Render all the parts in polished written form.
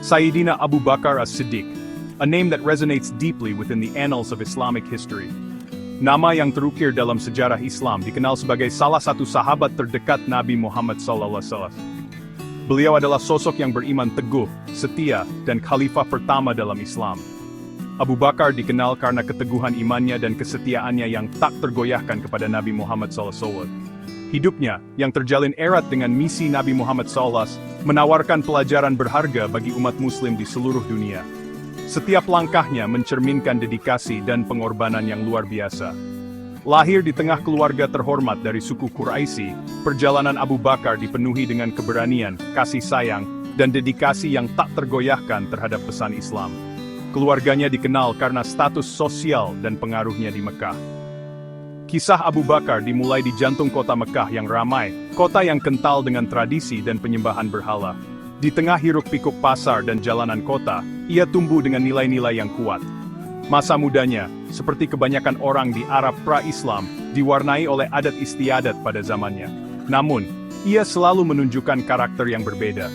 Sayyidina Abu Bakar as-Siddiq, a name that resonates deeply within the annals of Islamic history. Nama yang terukir dalam sejarah Islam dikenal sebagai salah satu sahabat terdekat Nabi Muhammad SAW. Beliau adalah sosok yang beriman teguh, setia, dan khalifah pertama dalam Islam. Abu Bakar dikenal karena keteguhan imannya dan kesetiaannya yang tak tergoyahkan kepada Nabi Muhammad SAW. Hidupnya, yang terjalin erat dengan misi Nabi Muhammad SAW, menawarkan pelajaran berharga bagi umat Muslim di seluruh dunia. Setiap langkahnya mencerminkan dedikasi dan pengorbanan yang luar biasa. Lahir di tengah keluarga terhormat dari suku Quraisy, perjalanan Abu Bakar dipenuhi dengan keberanian, kasih sayang, dan dedikasi yang tak tergoyahkan terhadap pesan Islam. Keluarganya dikenal karena status sosial dan pengaruhnya di Mekah. Kisah Abu Bakar dimulai di jantung kota Mekah yang ramai, kota yang kental dengan tradisi dan penyembahan berhala. Di tengah hiruk-pikuk pasar dan jalanan kota, ia tumbuh dengan nilai-nilai yang kuat. Masa mudanya, seperti kebanyakan orang di Arab pra-Islam, diwarnai oleh adat istiadat pada zamannya. Namun, ia selalu menunjukkan karakter yang berbeda.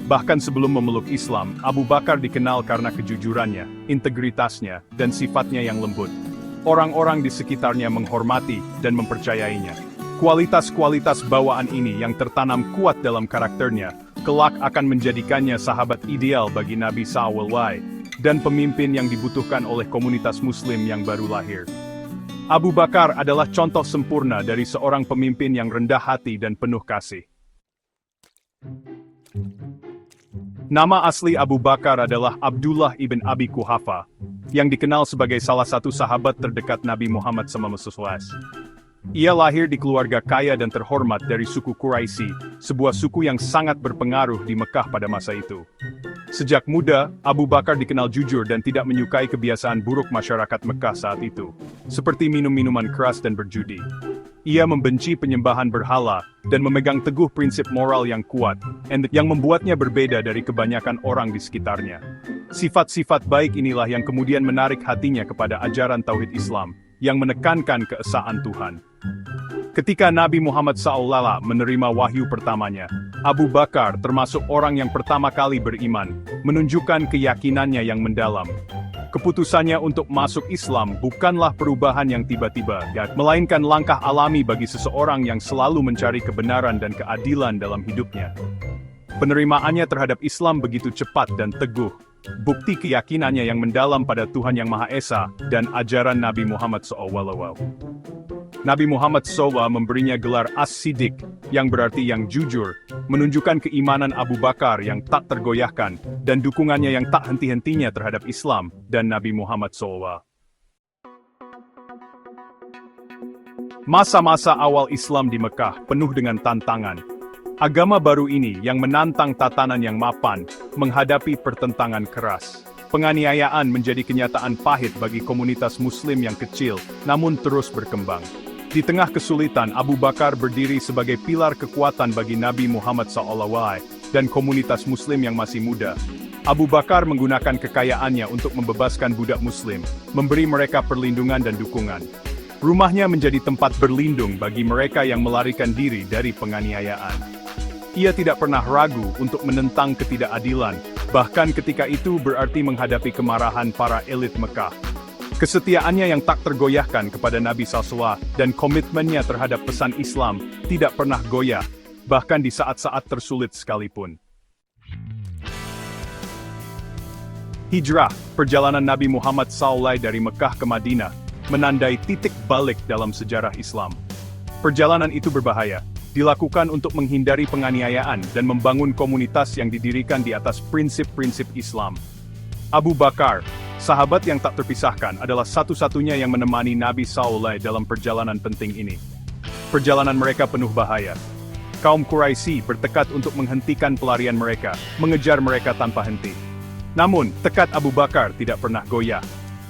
Bahkan sebelum memeluk Islam, Abu Bakar dikenal karena kejujurannya, integritasnya, dan sifatnya yang lembut. Orang-orang di sekitarnya menghormati dan mempercayainya. Kualitas-kualitas bawaan ini yang tertanam kuat dalam karakternya, kelak akan menjadikannya sahabat ideal bagi Nabi SAW, dan pemimpin yang dibutuhkan oleh komunitas Muslim yang baru lahir. Abu Bakar adalah contoh sempurna dari seorang pemimpin yang rendah hati dan penuh kasih. Nama asli Abu Bakar adalah Abdullah ibn Abi Quhafa, yang dikenal sebagai salah satu sahabat terdekat Nabi Muhammad SAW. Ia lahir di keluarga kaya dan terhormat dari suku Quraisy, sebuah suku yang sangat berpengaruh di Mekah pada masa itu. Sejak muda, Abu Bakar dikenal jujur dan tidak menyukai kebiasaan buruk masyarakat Mekah saat itu, seperti minum-minuman keras dan berjudi. Ia membenci penyembahan berhala, dan memegang teguh prinsip moral yang kuat, yang membuatnya berbeda dari kebanyakan orang di sekitarnya. Sifat-sifat baik inilah yang kemudian menarik hatinya kepada ajaran Tauhid Islam, yang menekankan keesaan Tuhan. Ketika Nabi Muhammad SAW menerima wahyu pertamanya, Abu Bakar termasuk orang yang pertama kali beriman, menunjukkan keyakinannya yang mendalam. Keputusannya untuk masuk Islam bukanlah perubahan yang tiba-tiba, melainkan langkah alami bagi seseorang yang selalu mencari kebenaran dan keadilan dalam hidupnya. Penerimaannya terhadap Islam begitu cepat dan teguh, bukti keyakinannya yang mendalam pada Tuhan Yang Maha Esa dan ajaran Nabi Muhammad SAW. Nabi Muhammad SAW memberinya gelar As-Siddiq, yang berarti yang jujur, menunjukkan keimanan Abu Bakar yang tak tergoyahkan, dan dukungannya yang tak henti-hentinya terhadap Islam dan Nabi Muhammad SAW. Masa-masa awal Islam di Mekah penuh dengan tantangan. Agama baru ini yang menantang tatanan yang mapan, menghadapi pertentangan keras. Penganiayaan menjadi kenyataan pahit bagi komunitas Muslim yang kecil, namun terus berkembang. Di tengah kesulitan, Abu Bakar berdiri sebagai pilar kekuatan bagi Nabi Muhammad SAW dan komunitas Muslim yang masih muda. Abu Bakar menggunakan kekayaannya untuk membebaskan budak Muslim, memberi mereka perlindungan dan dukungan. Rumahnya menjadi tempat berlindung bagi mereka yang melarikan diri dari penganiayaan. Ia tidak pernah ragu untuk menentang ketidakadilan, bahkan ketika itu berarti menghadapi kemarahan para elit Mekah. Kesetiaannya yang tak tergoyahkan kepada Nabi SAW dan komitmennya terhadap pesan Islam tidak pernah goyah, bahkan di saat-saat tersulit sekalipun. Hijrah, perjalanan Nabi Muhammad SAW dari Mekah ke Madinah, menandai titik balik dalam sejarah Islam. Perjalanan itu berbahaya, dilakukan untuk menghindari penganiayaan dan membangun komunitas yang didirikan di atas prinsip-prinsip Islam. Abu Bakar, sahabat yang tak terpisahkan, adalah satu-satunya yang menemani Nabi SAW dalam perjalanan penting ini. Perjalanan mereka penuh bahaya. Kaum Quraisy bertekad untuk menghentikan pelarian mereka, mengejar mereka tanpa henti. Namun, tekad Abu Bakar tidak pernah goyah.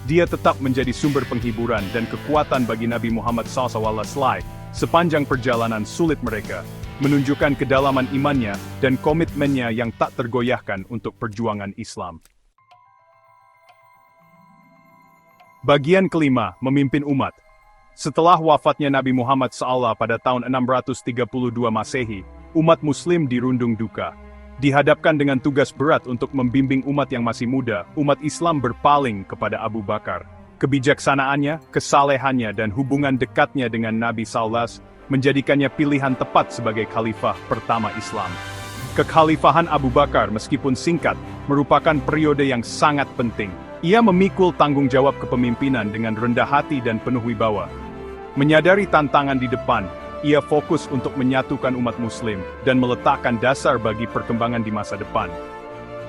Dia tetap menjadi sumber penghiburan dan kekuatan bagi Nabi Muhammad SAW sepanjang perjalanan sulit mereka, menunjukkan kedalaman imannya dan komitmennya yang tak tergoyahkan untuk perjuangan Islam. Bagian kelima, memimpin umat. Setelah wafatnya Nabi Muhammad SAW pada tahun 632 Masehi, umat Muslim dirundung duka. Dihadapkan dengan tugas berat untuk membimbing umat yang masih muda, umat Islam berpaling kepada Abu Bakar. Kebijaksanaannya, kesalehannya, dan hubungan dekatnya dengan Nabi Sallallahu menjadikannya pilihan tepat sebagai khalifah pertama Islam. Kekhalifahan Abu Bakar meskipun singkat, merupakan periode yang sangat penting. Ia memikul tanggung jawab kepemimpinan dengan rendah hati dan penuh wibawa. Menyadari tantangan di depan, ia fokus untuk menyatukan umat muslim dan meletakkan dasar bagi perkembangan di masa depan.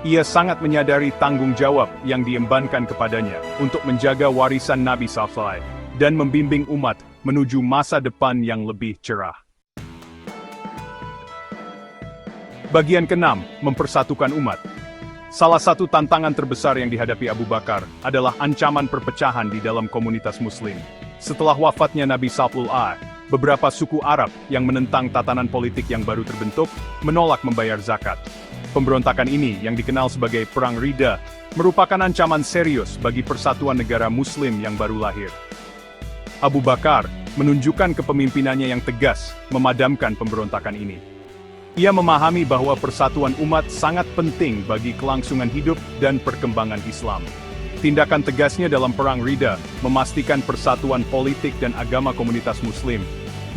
Ia sangat menyadari tanggung jawab yang diembankan kepadanya untuk menjaga warisan Nabi SAW dan membimbing umat menuju masa depan yang lebih cerah. Bagian ke-6, mempersatukan umat. Salah satu tantangan terbesar yang dihadapi Abu Bakar adalah ancaman perpecahan di dalam komunitas muslim. Setelah wafatnya Nabi SAW, beberapa suku Arab yang menentang tatanan politik yang baru terbentuk, menolak membayar zakat. Pemberontakan ini, yang dikenal sebagai Perang Ridha, merupakan ancaman serius bagi persatuan negara muslim yang baru lahir. Abu Bakar menunjukkan kepemimpinannya yang tegas, memadamkan pemberontakan ini. Ia memahami bahwa persatuan umat sangat penting bagi kelangsungan hidup dan perkembangan Islam. Tindakan tegasnya dalam Perang Ridha memastikan persatuan politik dan agama komunitas muslim,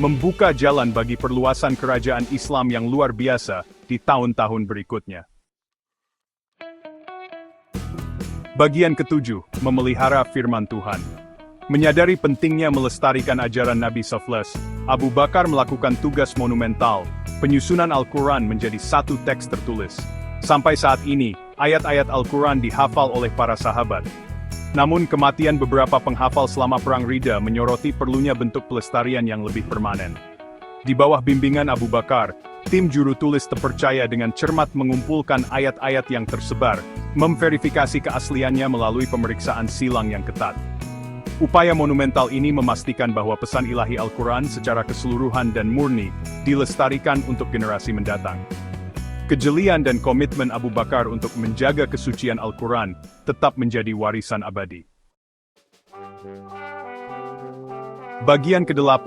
membuka jalan bagi perluasan kerajaan Islam yang luar biasa di tahun-tahun berikutnya. Bagian ke-7, memelihara firman Tuhan. Menyadari pentingnya melestarikan ajaran Nabi SAW, Abu Bakar melakukan tugas monumental, penyusunan Al-Quran menjadi satu teks tertulis. Sampai saat ini, ayat-ayat Al-Quran dihafal oleh para sahabat. Namun kematian beberapa penghafal selama Perang Ridha menyoroti perlunya bentuk pelestarian yang lebih permanen. Di bawah bimbingan Abu Bakar, tim juru tulis terpercaya dengan cermat mengumpulkan ayat-ayat yang tersebar, memverifikasi keasliannya melalui pemeriksaan silang yang ketat. Upaya monumental ini memastikan bahwa pesan ilahi Al-Quran secara keseluruhan dan murni dilestarikan untuk generasi mendatang. Kejelian dan komitmen Abu Bakar untuk menjaga kesucian Al-Quran tetap menjadi warisan abadi. Bagian ke-8,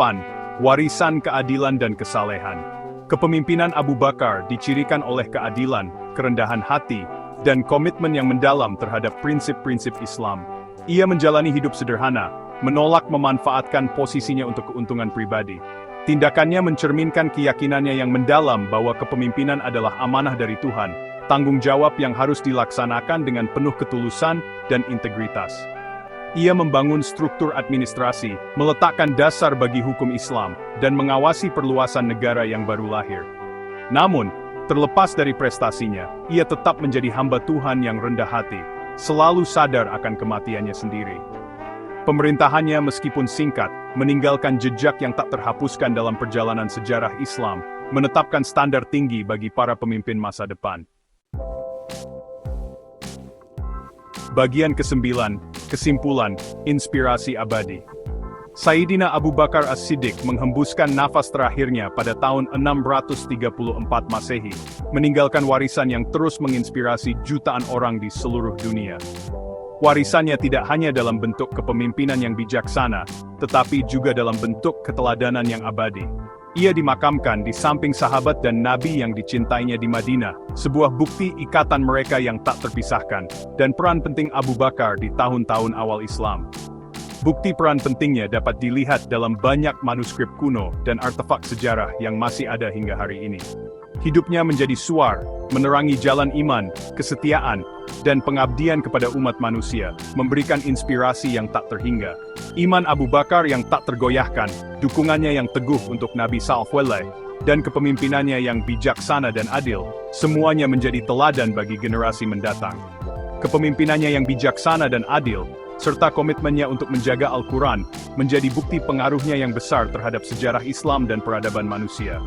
warisan keadilan dan kesalehan. Kepemimpinan Abu Bakar dicirikan oleh keadilan, kerendahan hati, dan komitmen yang mendalam terhadap prinsip-prinsip Islam. Ia menjalani hidup sederhana, menolak memanfaatkan posisinya untuk keuntungan pribadi. Tindakannya mencerminkan keyakinannya yang mendalam bahwa kepemimpinan adalah amanah dari Tuhan, tanggung jawab yang harus dilaksanakan dengan penuh ketulusan dan integritas. Ia membangun struktur administrasi, meletakkan dasar bagi hukum Islam, dan mengawasi perluasan negara yang baru lahir. Namun, terlepas dari prestasinya, ia tetap menjadi hamba Tuhan yang rendah hati, selalu sadar akan kematiannya sendiri. Pemerintahannya meskipun singkat, meninggalkan jejak yang tak terhapuskan dalam perjalanan sejarah Islam, menetapkan standar tinggi bagi para pemimpin masa depan. Bagian ke-9, kesimpulan, inspirasi abadi. Sayyidina Abu Bakar As-Siddiq menghembuskan nafas terakhirnya pada tahun 634 Masehi, meninggalkan warisan yang terus menginspirasi jutaan orang di seluruh dunia. Warisannya tidak hanya dalam bentuk kepemimpinan yang bijaksana, tetapi juga dalam bentuk keteladanan yang abadi. Ia dimakamkan di samping sahabat dan Nabi yang dicintainya di Madinah, sebuah bukti ikatan mereka yang tak terpisahkan, dan peran penting Abu Bakar di tahun-tahun awal Islam. Bukti peran pentingnya dapat dilihat dalam banyak manuskrip kuno dan artefak sejarah yang masih ada hingga hari ini. Hidupnya menjadi suar, menerangi jalan iman, kesetiaan, dan pengabdian kepada umat manusia, memberikan inspirasi yang tak terhingga. Iman Abu Bakar yang tak tergoyahkan, dukungannya yang teguh untuk Nabi SAW, dan kepemimpinannya yang bijaksana dan adil, semuanya menjadi teladan bagi generasi mendatang. Kepemimpinannya yang bijaksana dan adil, serta komitmennya untuk menjaga Al-Quran, menjadi bukti pengaruhnya yang besar terhadap sejarah Islam dan peradaban manusia.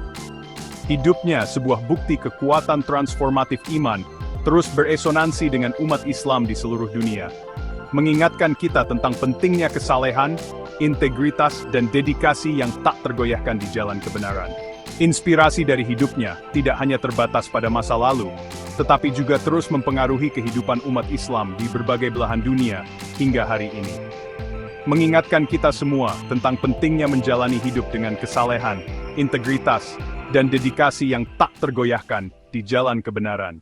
Hidupnya sebuah bukti kekuatan transformatif iman, terus beresonansi dengan umat Islam di seluruh dunia. Mengingatkan kita tentang pentingnya kesalehan, integritas, dan dedikasi yang tak tergoyahkan di jalan kebenaran. Inspirasi dari hidupnya tidak hanya terbatas pada masa lalu, tetapi juga terus mempengaruhi kehidupan umat Islam di berbagai belahan dunia hingga hari ini. Mengingatkan kita semua tentang pentingnya menjalani hidup dengan kesalehan, integritas, dan dedikasi yang tak tergoyahkan di jalan kebenaran.